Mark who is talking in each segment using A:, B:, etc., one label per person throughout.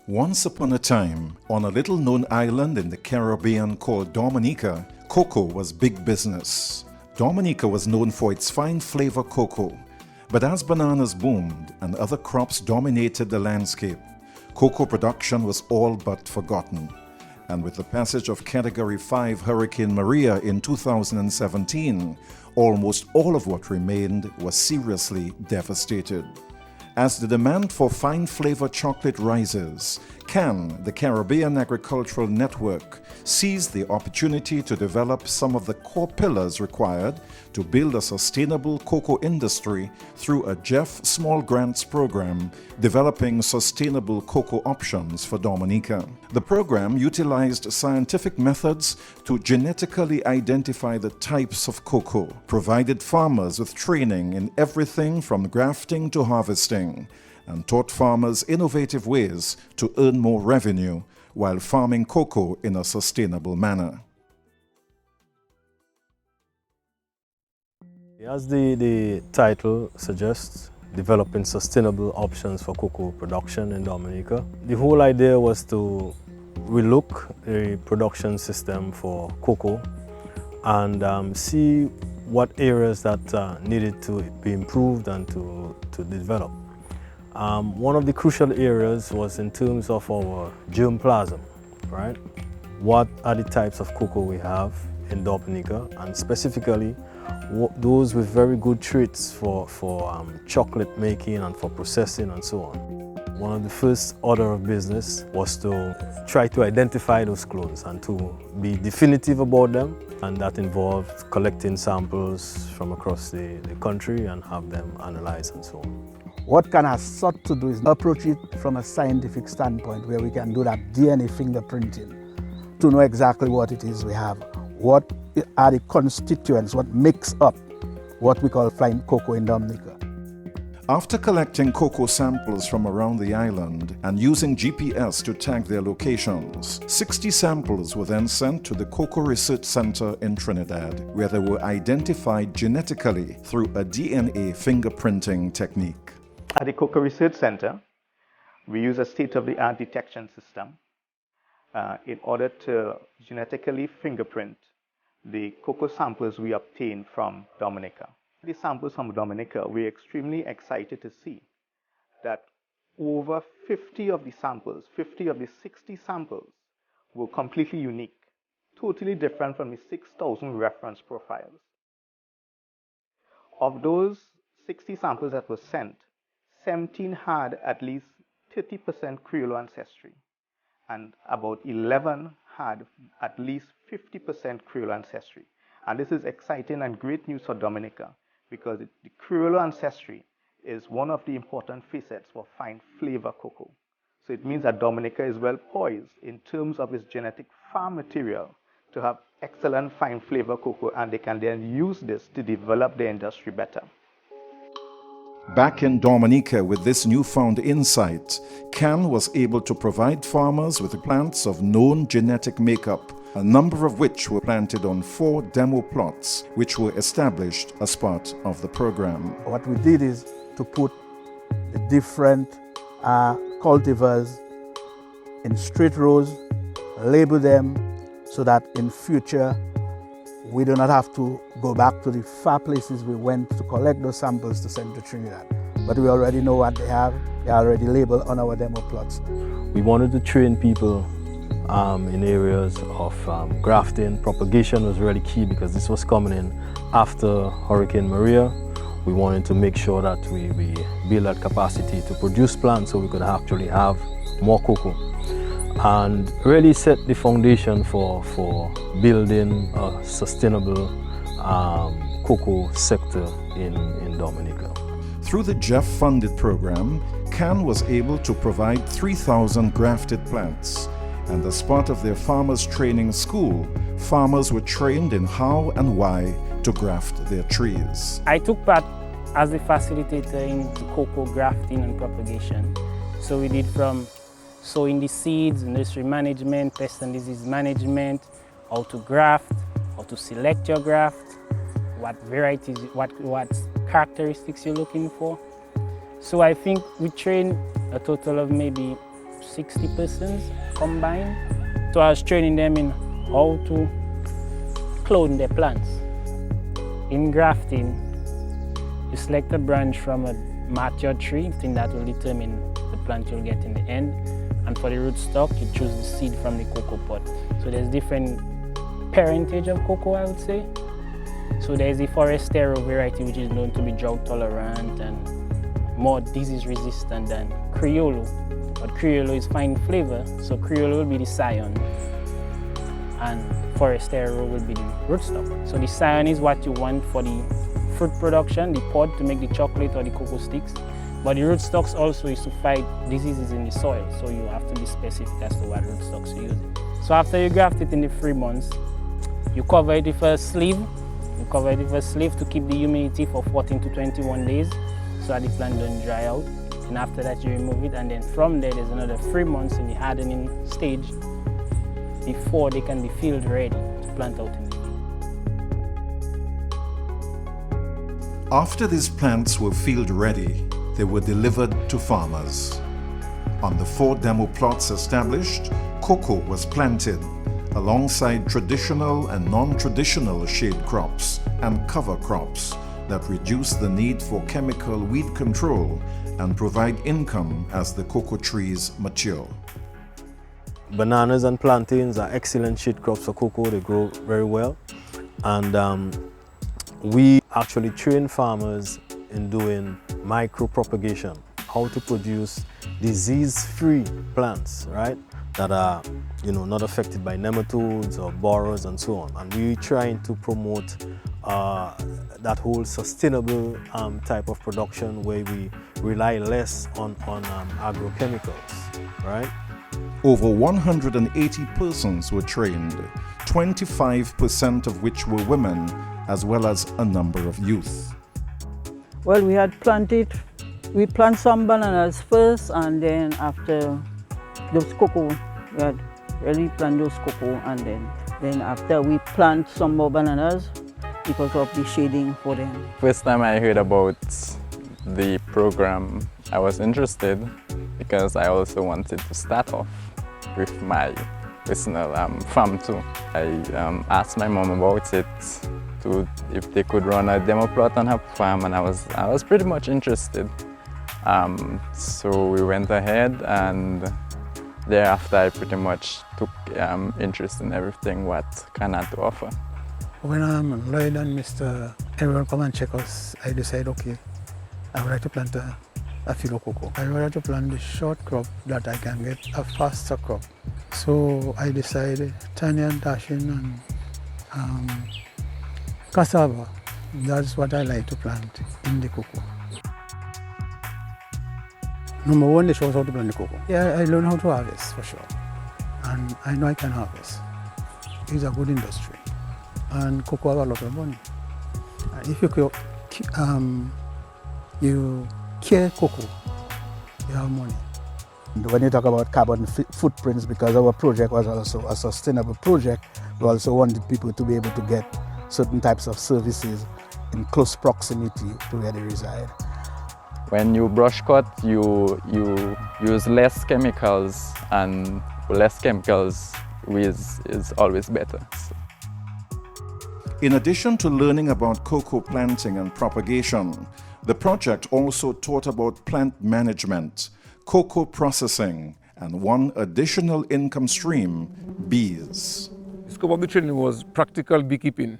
A: Once upon a time, on a little-known island in the Caribbean called Dominica, cocoa was big business. Dominica was known for its fine flavor cocoa, but as bananas boomed and other crops dominated the landscape, cocoa production was all but forgotten. And with the passage of Category 5 Hurricane Maria in 2017, almost all of what remained was seriously devastated. As the demand for fine flavor chocolate rises, CAN, the Caribbean Agricultural Network, seized the opportunity to develop some of the core pillars required to build a sustainable cocoa industry through a Jeff Small Grants program developing sustainable cocoa options for Dominica. The program utilized scientific methods to genetically identify the types of cocoa, provided farmers with training in everything from grafting to harvesting, and taught farmers innovative ways to earn more revenue while farming cocoa in a sustainable manner.
B: As the title suggests, developing sustainable options for cocoa production in Dominica. The whole idea was to relook a production system for cocoa and see what areas that needed to be improved and to develop. One of the crucial areas was in terms of our germplasm, right? What are the types of cocoa we have in Dominica, and specifically those with very good traits for chocolate making and for processing and so on. One of the first order of business was to try to identify those clones and to be definitive about them, and that involved collecting samples from across the country and have them analyzed and so on.
C: What CAN has sought to do is approach it from a scientific standpoint where we can do that DNA fingerprinting to know exactly what it is we have, what are the constituents, what makes up what we call fine cocoa in Dominica.
A: After collecting cocoa samples from around the island and using GPS to tag their locations, 60 samples were then sent to the Cocoa Research Center in Trinidad, where they were identified genetically through a DNA fingerprinting technique.
D: At the Cocoa Research Center, we use a state-of-the-art detection system in order to genetically fingerprint the cocoa samples we obtain from Dominica. The samples from Dominica, we're extremely excited to see that over 50 of the 60 samples were completely unique, totally different from the 6,000 reference profiles. Of those 60 samples that were sent, 17 had at least 30% Creole ancestry, and about 11 had at least 50% Creole ancestry. And this is exciting and great news for Dominica, because the Creole ancestry is one of the important facets for fine flavor cocoa. So it means that Dominica is well poised in terms of its genetic farm material to have excellent fine flavor cocoa, and they can then use this to develop the industry better.
A: Back in Dominica with this newfound insight, CAN was able to provide farmers with plants of known genetic makeup, a number of which were planted on 4 demo plots, which were established as part of the program.
C: What we did is to put the different cultivars in straight rows, label them so that in future we do not have to go back to the far places we went to collect those samples to send to Trinidad. But we already know what they have. They are already labeled on our demo plots.
B: We wanted to train people in areas of grafting. Propagation was really key because this was coming in after Hurricane Maria. We wanted to make sure that we build that capacity to produce plants so we could actually have more cocoa, and really set the foundation for building a sustainable cocoa sector in Dominica.
A: Through the Jeff-funded program, CAN was able to provide 3,000 grafted plants, and as part of their farmers training school, farmers were trained in how and why to graft their trees.
E: I took part as a facilitator in cocoa grafting and propagation. So we did from sowing the seeds, nursery management, pest and disease management, how to graft, how to select your graft, what varieties, what characteristics you're looking for. So I think we trained a total of maybe 60 persons combined. So I was training them in how to clone their plants. In grafting, you select a branch from a mature tree, thing that will determine the plant you'll get in the end. And for the rootstock, you choose the seed from the cocoa pod. So there's different parentage of cocoa, I would say. So there's the Forastero variety, which is known to be drought tolerant and more disease resistant than Criollo. But Criollo is fine flavor, so Criollo will be the scion and Forastero will be the rootstock. So the scion is what you want for the fruit production, the pod to make the chocolate or the cocoa sticks. But the rootstocks also is to fight diseases in the soil, so you have to be specific as to what rootstocks you're using. So after you graft it in the 3 months, you cover it with a sleeve. You cover it with a sleeve to keep the humidity for 14 to 21 days so that the plant don't dry out. And after that you remove it, and then from there there's another 3 months in the hardening stage before they can be field ready to plant out in the field.
A: After these plants were field ready, they were delivered to farmers. On the 4 demo plots established, cocoa was planted alongside traditional and non-traditional shade crops and cover crops that reduce the need for chemical weed control and provide income as the cocoa trees mature.
B: Bananas and plantains are excellent shade crops for cocoa. They grow very well. And we actually train farmers in doing micro-propagation, how to produce disease-free plants, right? That are, not affected by nematodes or borers and so on. And we're trying to promote that whole sustainable type of production where we rely less on agrochemicals, right?
A: Over 180 persons were trained, 25% of which were women, as well as a number of youth.
F: Well, we plant some bananas first, and then after those cocoa, we had really plant those cocoa, and then after we plant some more bananas because of the shading for them.
G: First time I heard about the program, I was interested because I also wanted to start off with my personal farm too. I asked my mom about it, if they could run a demo plot on her farm, and I was pretty much interested. So we went ahead, and thereafter I pretty much took interest in everything what Can had to offer.
H: When Lloyd and Mr. everyone come and check us, I decided, okay, I would like to plant a field of cocoa. I would like to plant the short crop that I can get a faster crop. So I decided Tanya and Dashin and cassava. That's what I like to plant in the cocoa. Number one, they show us how to plant the cocoa. Yeah, I learned how to harvest for sure. And I know I can harvest. It's a good industry. And cocoa have a lot of money. If you care cocoa, you have money.
C: When you talk about carbon footprints, because our project was also a sustainable project, we also wanted people to be able to get certain types of services in close proximity to where they reside.
G: When you brush cut, you use less chemicals, and less chemicals is always better. So.
A: In addition to learning about cocoa planting and propagation, the project also taught about plant management, cocoa processing, and one additional income stream, bees.
I: The scope of the training was practical beekeeping.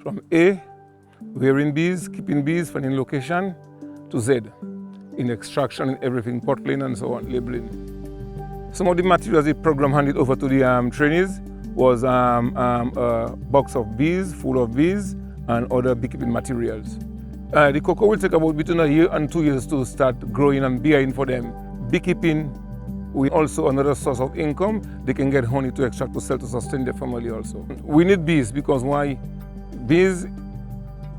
I: From A, rearing bees, keeping bees, finding location, to Z, in extraction and everything, bottling and so on, labeling. Some of the materials the program handed over to the trainees was a box of bees, full of bees, and other beekeeping materials. The cocoa will take about between 1 year and 2 years to start growing and bearing for them. Beekeeping will also another source of income. They can get honey to extract to sell to sustain their family also. We need bees because why? Bees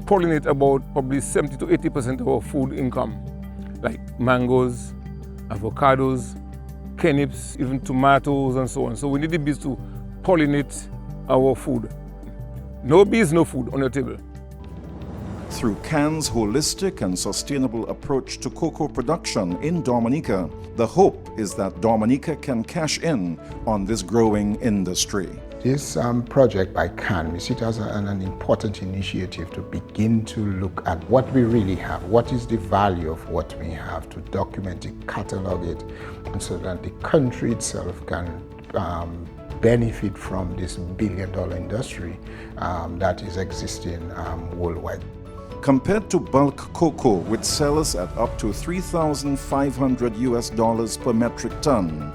I: pollinate about probably 70 to 80% of our food income, like mangoes, avocados, turnips, even tomatoes and so on. So we need the bees to pollinate our food. No bees, no food on your table.
A: Through Can's holistic and sustainable approach to cocoa production in Dominica, the hope is that Dominica can cash in on this growing industry.
J: This project by CAN, we see it as an important initiative to begin to look at what we really have, what is the value of what we have, to document it, catalog it, and so that the country itself can benefit from this billion-dollar industry that is existing worldwide.
A: Compared to bulk cocoa, which sells at up to $3,500 per metric ton,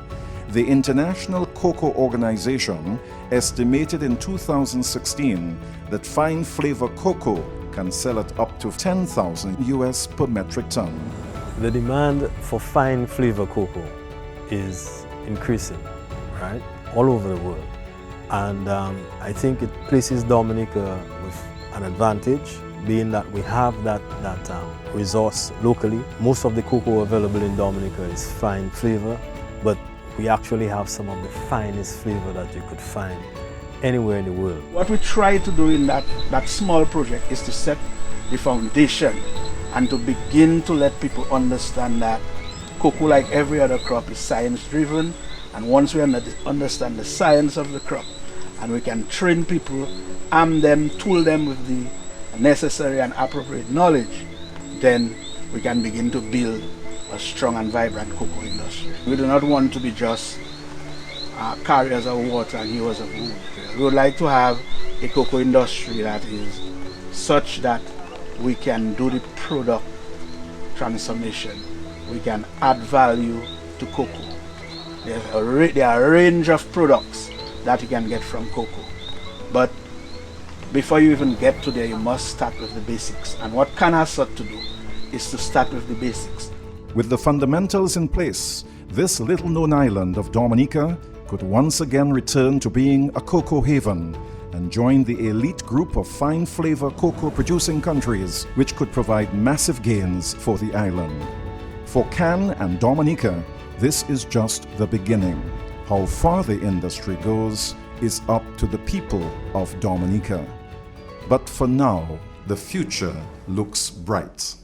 A: the International Cocoa Organization estimated in 2016 that fine flavor cocoa can sell at up to $10,000 per metric ton.
B: The demand for fine flavor cocoa is increasing, right, all over the world. And I think it places Dominica with an advantage, being that we have that resource locally. Most of the cocoa available in Dominica is fine flavor, but we actually have some of the finest flavor that you could find anywhere in the world.
C: What we try to do in that small project is to set the foundation and to begin to let people understand that cocoa, like every other crop, is science driven, and once we understand the science of the crop and we can train people, arm them, tool them with the necessary and appropriate knowledge, then we can begin to build a strong and vibrant cocoa industry. We do not want to be just carriers of water and hewers of wood. We would like to have a cocoa industry that is such that we can do the product transformation. We can add value to cocoa. There are a range of products that you can get from cocoa. But before you even get to there, you must start with the basics. And what CAN has sought to do is to start with the basics.
A: With the fundamentals in place, this little-known island of Dominica could once again return to being a cocoa haven and join the elite group of fine flavor cocoa producing countries, which could provide massive gains for the island. For CAN and Dominica, this is just the beginning. How far the industry goes is up to the people of Dominica. But for now, the future looks bright.